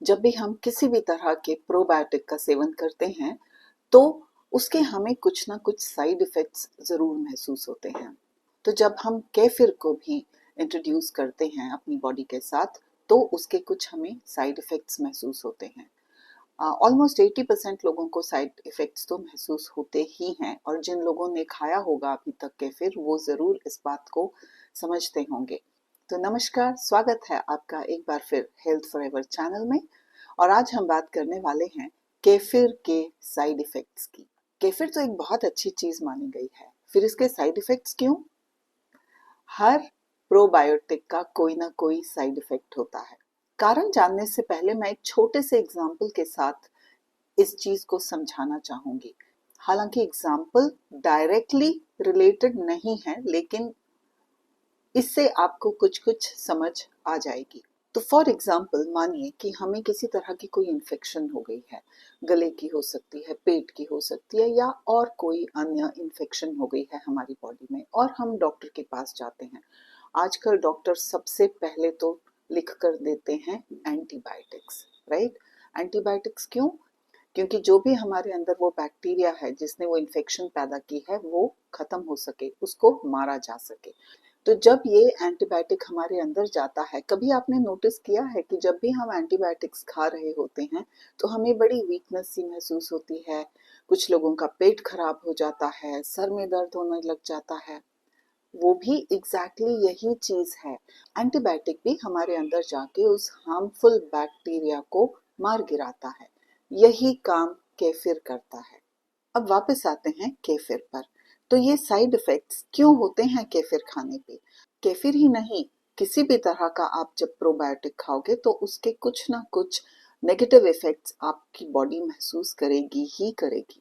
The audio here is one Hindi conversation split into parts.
जब भी हम किसी भी तरह के प्रोबायोटिक का सेवन करते हैं तो उसके हमें कुछ ना कुछ साइड इफेक्ट्स ज़रूर महसूस होते हैं। तो जब हम केफिर को भी इंट्रोड्यूस करते हैं अपनी बॉडी के साथ तो उसके कुछ हमें साइड इफेक्ट्स महसूस होते हैं। ऑलमोस्ट 80% लोगों को साइड इफेक्ट्स तो महसूस होते ही हैं और जिन लोगों ने खाया होगा अभी तक केफिर वो ज़रूर इस बात को समझते होंगे। तो नमस्कार, स्वागत है आपका एक बार फिर हेल्थ फॉरएवर चैनल में। और आज हम बात करने वाले हैं केफिर के साइड इफेक्ट्स की। केफिर तो एक बहुत अच्छी चीज मानी गई है, फिर इसके साइड इफेक्ट्स क्यों? हर प्रोबायोटिक का कोई ना कोई साइड इफेक्ट होता है। कारण जानने से पहले मैं एक छोटे से एग्जाम्पल के साथ इस चीज को समझाना चाहूंगी। हालांकि एग्जाम्पल डायरेक्टली रिलेटेड नहीं है, लेकिन इससे आपको कुछ कुछ समझ आ जाएगी। तो फॉर एग्जाम्पल मानिए कि हमें किसी तरह की कोई इन्फेक्शन हो गई है, गले की हो सकती है, पेट की हो सकती है, या और कोई अन्य इन्फेक्शन हो गई है हमारी बॉडी में और हम डॉक्टर के पास जाते हैं। आजकल डॉक्टर सबसे पहले तो लिख कर देते हैं एंटीबायोटिक्स, राइट? एंटीबायोटिक्स क्यों? क्योंकि जो भी हमारे अंदर वो बैक्टीरिया है जिसने वो इन्फेक्शन पैदा की है वो खत्म हो सके, उसको मारा जा सके। तो जब ये एंटीबायोटिक हमारे अंदर जाता है, कभी आपने नोटिस किया है कि जब भी हम एंटीबायोटिक्स खा रहे होते हैं तो हमें बड़ी वीकनेस सी महसूस होती है, कुछ लोगों का पेट खराब हो जाता है, सर में दर्द होने लग जाता है। वो भी एग्जैक्टली यही चीज है। एंटीबायोटिक भी हमारे अंदर जाके उस हार्मफुल बैक्टीरिया को मार गिराता है। यही काम केफिर करता है। अब वापस आते हैं केफिर पर। तो ये साइड इफेक्ट्स क्यों होते हैं केफिर खाने पे? केफिर ही नहीं, किसी भी तरह का आप जब प्रोबायोटिक खाओगे तो उसके कुछ ना कुछ नेगेटिव इफेक्ट्स आपकी बॉडी महसूस करेगी ही करेगी।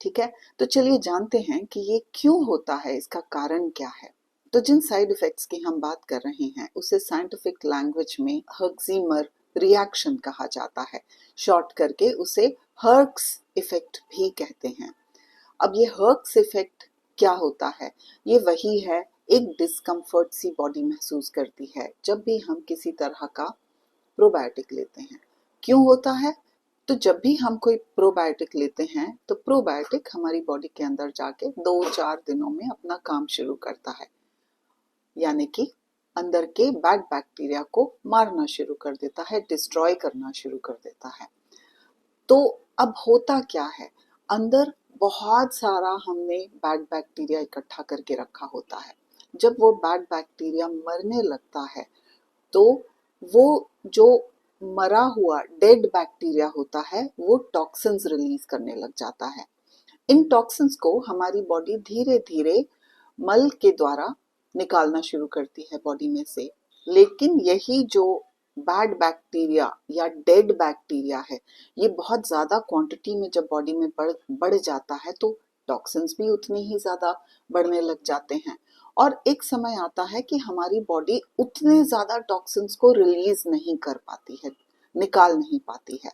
ठीक है, तो चलिए जानते हैं कि ये क्यों होता है, इसका कारण क्या है। तो जिन साइड इफेक्ट्स की हम बात कर रहे हैं उसे साइंटिफिक लैंग्वेज में हर्क्सीमर रिएक्शन कहा जाता है। शॉर्ट करके उसे हर्क्स इफेक्ट भी कहते हैं। अब ये हर्क्स इफेक्ट क्या होता है? ये वही है, एक डिस्कम्फर्ट सी बॉडी महसूस करती है जब भी हम किसी तरह का प्रोबायोटिक लेते हैं। क्यों होता है? तो जब भी हम कोई प्रोबायोटिक लेते हैं तो प्रोबायोटिक हमारी बॉडी के अंदर जाके 2-4 दिनों में अपना काम शुरू करता है, यानी कि अंदर के बैड बैक्टीरिया को मारना शुरू कर देता है, डिस्ट्रॉय करना शुरू कर देता है। तो अब होता क्या है, अंदर बहुत सारा हमने बैड बैक्टीरिया इकट्ठा करके रखा होता है। जब वो बैड बैक्टीरिया मरने लगता है तो वो जो मरा हुआ डेड बैक्टीरिया होता है वो टॉक्सिन्स रिलीज करने लग जाता है। इन टॉक्सिन्स को हमारी बॉडी धीरे धीरे मल के द्वारा निकालना शुरू करती है बॉडी में से। लेकिन यही जो बैड बैक्टीरिया या डेड बैक्टीरिया है, ये बहुत ज्यादा क्वांटिटी में जब बॉडी में बढ़ जाता है तो टॉक्सिन्स भी उतनी ही ज्यादा बढ़ने लग जाते हैं। और एक समय आता है कि हमारी बॉडी उतने ज्यादा टॉक्सिन्स को रिलीज नहीं कर पाती है, निकाल नहीं पाती है।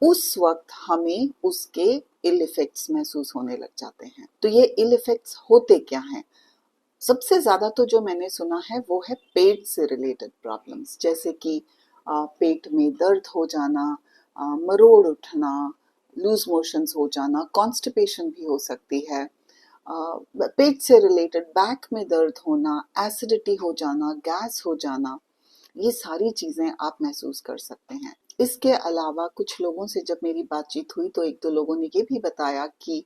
उस वक्त हमें उसके इल इफेक्ट्स महसूस होने लग जाते हैं। तो ये इल इफेक्ट्स होते क्या हैं? सबसे ज्यादा तो जो मैंने सुना है वो है पेट से रिलेटेड प्रॉब्लम्स, जैसे कि पेट में दर्द हो जाना, मरोड़ उठना, लूज मोशंस हो जाना, कॉन्स्टिपेशन भी हो सकती है, पेट से रिलेटेड बैक में दर्द होना, एसिडिटी हो जाना, गैस हो जाना, ये सारी चीजें आप महसूस कर सकते हैं। इसके अलावा कुछ लोगों से जब मेरी बातचीत हुई तो एक दो लोगों ने ये भी बताया कि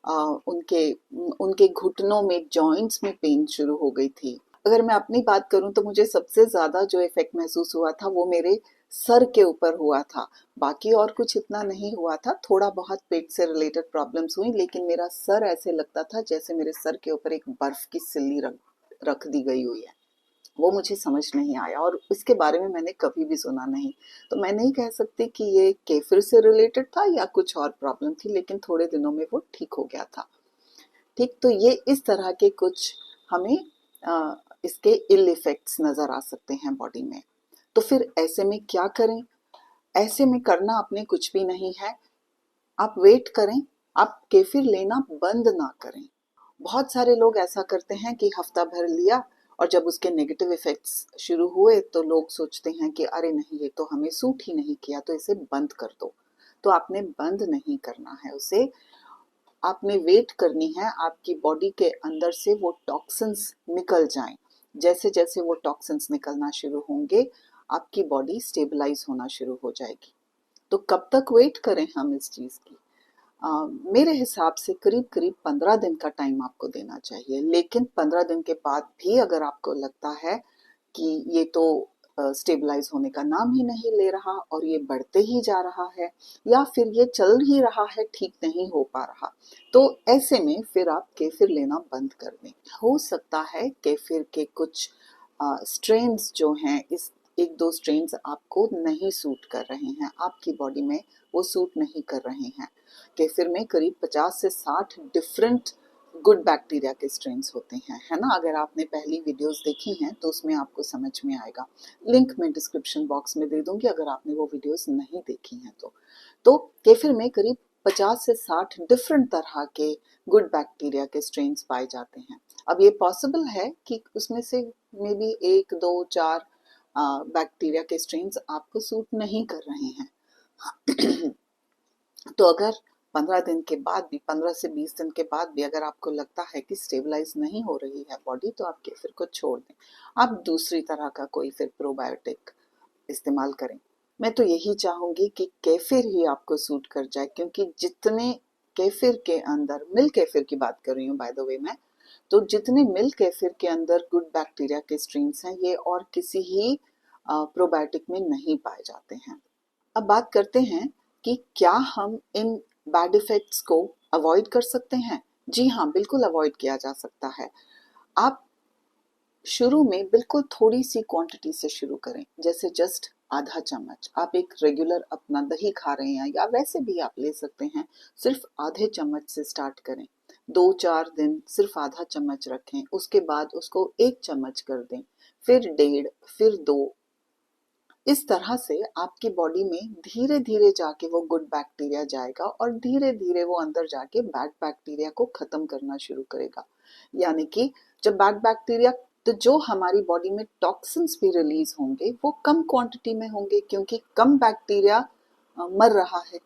उनके उनके घुटनों में, जॉइंट्स में पेन शुरू हो गई थी। अगर मैं अपनी बात करूं तो मुझे सबसे ज्यादा जो इफेक्ट महसूस हुआ था वो मेरे सर के ऊपर हुआ था। बाकी और कुछ इतना नहीं हुआ था, थोड़ा बहुत पेट से रिलेटेड प्रॉब्लम्स हुई, लेकिन मेरा सर ऐसे लगता था जैसे मेरे सर के ऊपर एक बर्फ की सिल्ली रख दी गई हुई है। वो मुझे समझ नहीं आया और इसके बारे में मैंने कभी भी सुना नहीं। तो मैं नहीं कह सकती कि ये केफिर से रिलेटेड था या कुछ और प्रॉब्लम थी, लेकिन थोड़े दिनों में वो ठीक हो गया था। ठीक, तो ये इस तरह के कुछ हमें इसके इल इफेक्ट्स नजर आ सकते हैं बॉडी में। तो फिर ऐसे में क्या करें? ऐसे में करना अपने कुछ भी नहीं है, आप वेट करें, आप केफिर लेना बंद ना करें। बहुत सारे लोग ऐसा करते हैं कि हफ्ता भर लिया और जब उसके नेगेटिव इफेक्ट्स शुरू हुए तो लोग सोचते हैं कि अरे नहीं, ये तो हमें सूट ही नहीं किया, तो इसे बंद कर दो। तो आपने बंद नहीं करना है उसे, आपने वेट करनी है आपकी बॉडी के अंदर से वो टॉक्सिन्स निकल जाएं। जैसे जैसे वो टॉक्सिन्स निकलना शुरू होंगे, आपकी बॉडी स्टेबलाइज होना शुरू हो जाएगी। तो कब तक वेट करें हम इस चीज़ की? मेरे हिसाब से करीब करीब 15 दिन का टाइम आपको देना चाहिए। लेकिन 15 दिन के बाद भी अगर आपको लगता है कि ये तो स्टेबलाइज होने का नाम ही नहीं ले रहा और ये बढ़ते ही जा रहा है, या फिर ये चल ही रहा है, ठीक नहीं हो पा रहा, तो ऐसे में फिर आप केफिर लेना बंद कर दें। हो सकता है केफिर के कुछ स्ट्रेन्स जो हैं, इस एक दो स्ट्रेन्स आपको नहीं सूट कर रहे हैं, आपकी बॉडी में वो सूट नहीं कर रहे हैं। केफिर में करीब 50 से 60 डिफरेंट गुड बैक्टीरिया के स्ट्रेन्स होते हैं, है ना। अगर आपने पहली वीडियोस देखी हैं तो उसमें आपको समझ में आएगा। लिंक मैं डिस्क्रिप्शन बॉक्स में दे दूंगी अगर आपने वो वीडियोस नहीं देखी हैं तो केफिर में करीब 50 से 60 डिफरेंट तरह के गुड बैक्टीरिया के स्ट्रेन्स पाए जाते हैं। अब ये पॉसिबल है कि उसमें से मे बी 1, 2, 4 बैक्टीरिया के स्ट्रेन्स आपको सूट नहीं कर रहे हैं। तो अगर 15 दिन के बाद भी, 15 से 20 दिन के बाद भी अगर आपको लगता है कि स्टेबलाइज नहीं हो रही है बॉडी, तो आप केफिर को छोड़ दें। आप दूसरी तरह का कोई फिर प्रोबायोटिक इस्तेमाल करें। मैं तो यही चाहूंगी कि केफिर ही आपको सूट कर जाए, क्योंकि जितने केफिर के अंदर, मिल्क केफिर की बात कर रही हूँ बाय द वे मैं, तो जितने मिल्क केफिर के अंदर गुड बैक्टीरिया के स्ट्रेन्स हैं, ये और किसी ही प्रोबायोटिक में नहीं पाए जाते हैं। अब बात करते हैं कि क्या हम इन बैड इफेक्ट्स को अवॉइड कर सकते हैं? जी हाँ, बिल्कुल अवॉइड किया जा सकता है। आप शुरू में बिल्कुल थोड़ी सी क्वांटिटी से शुरू करें, जैसे जस्ट आधा चम्मच। आप एक रेगुलर अपना दही खा रहे हैं या वैसे भी आप ले सकते हैं, सिर्फ आधे चम्मच से स्टार्ट करें। 2-4 दिन सिर्फ आधा चम्मच रखें, उसके बाद उसको 1 चम्मच कर दें, फिर 1.5, फिर 2। इस तरह से आपकी बॉडी में धीरे धीरे जाके वो गुड बैक्टीरिया जाएगा और धीरे धीरे वो अंदर जाके बैड बैक्टीरिया को खत्म करना शुरू करेगा। यानी कि जब बैड बैक्टीरिया, तो जो हमारी बॉडी में टॉक्सिन्स भी रिलीज होंगे वो कम क्वांटिटी में होंगे, क्योंकि कम बैक्टीरिया मर रहा है।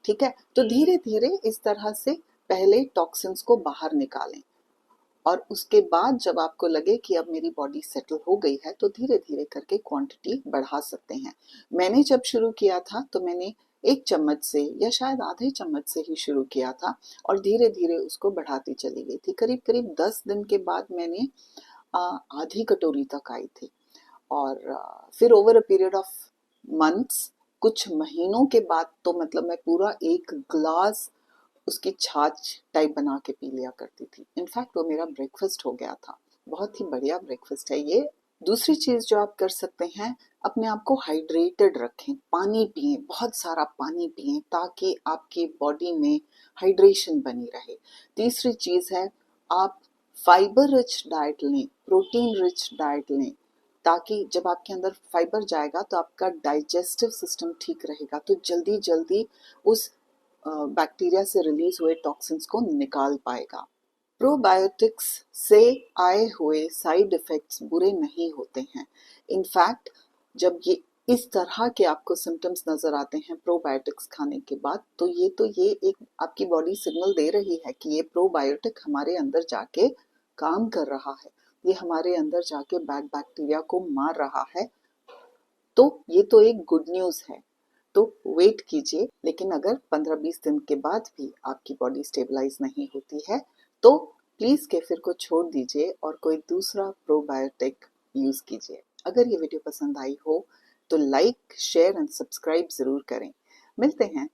ठीक है, तो धीरे धीरे इस तरह से पहले टॉक्सिन्स को बाहर निकालें, और उसके बाद जब आपको लगे कि अब मेरी बॉडी सेटल हो गई है, तो धीरे धीरे करके क्वांटिटी बढ़ा सकते हैं। मैंने जब शुरू किया था तो मैंने 1 चम्मच से या शायद आधे चम्मच से ही शुरू किया था, और धीरे धीरे उसको बढ़ाती चली गई थी। करीब करीब 10 दिन के बाद मैंने आधी कटोरी तक आई थी, और फिर over a period of months, कुछ महीनों के बाद तो मतलब मैं पूरा 1 ग्लास उसकी छाछ टाइप बना के पी लिया करती थी। इनफैक्ट वो मेरा ब्रेकफास्ट हो गया था। बहुत ही बढ़िया ब्रेकफास्ट है ये। दूसरी चीज जो आप कर सकते हैं, अपने आप को हाइड्रेटेड रखें, पानी पिएं, बहुत सारा पानी पिएं, ताकि आपकी बॉडी में हाइड्रेशन बनी रहे। तीसरी चीज है, आप फाइबर रिच डाइट लें, प्रोटीन रिच डाइट लें, ताकि जब आपके अंदर फाइबर जाएगा तो आपका डाइजेस्टिव सिस्टम ठीक रहेगा, तो जल्दी जल्दी उस बैक्टीरिया से रिलीज हुए टॉक्सिन्स को निकाल पाएगा। प्रोबायोटिक्स से आए हुए साइड इफेक्ट्स बुरे नहीं होते हैं। इनफैक्ट जब ये इस तरह के आपको सिम्टम्स नजर आते हैं प्रोबायोटिक्स खाने के बाद, तो ये एक आपकी बॉडी सिग्नल दे रही है कि ये प्रोबायोटिक हमारे अंदर जाके काम कर रहा है, ये हमारे अंदर जाके बैड बैक्टीरिया को मार रहा है। तो ये तो एक गुड न्यूज है। तो वेट कीजिए, लेकिन अगर 15-20 दिन के बाद भी आपकी बॉडी स्टेबलाइज नहीं होती है, तो प्लीज केफिर को छोड़ दीजिए और कोई दूसरा प्रोबायोटिक यूज कीजिए। अगर ये वीडियो पसंद आई हो तो लाइक, शेयर एंड सब्सक्राइब जरूर करें। मिलते हैं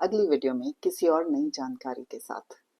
अगली वीडियो में किसी और नई जानकारी के साथ।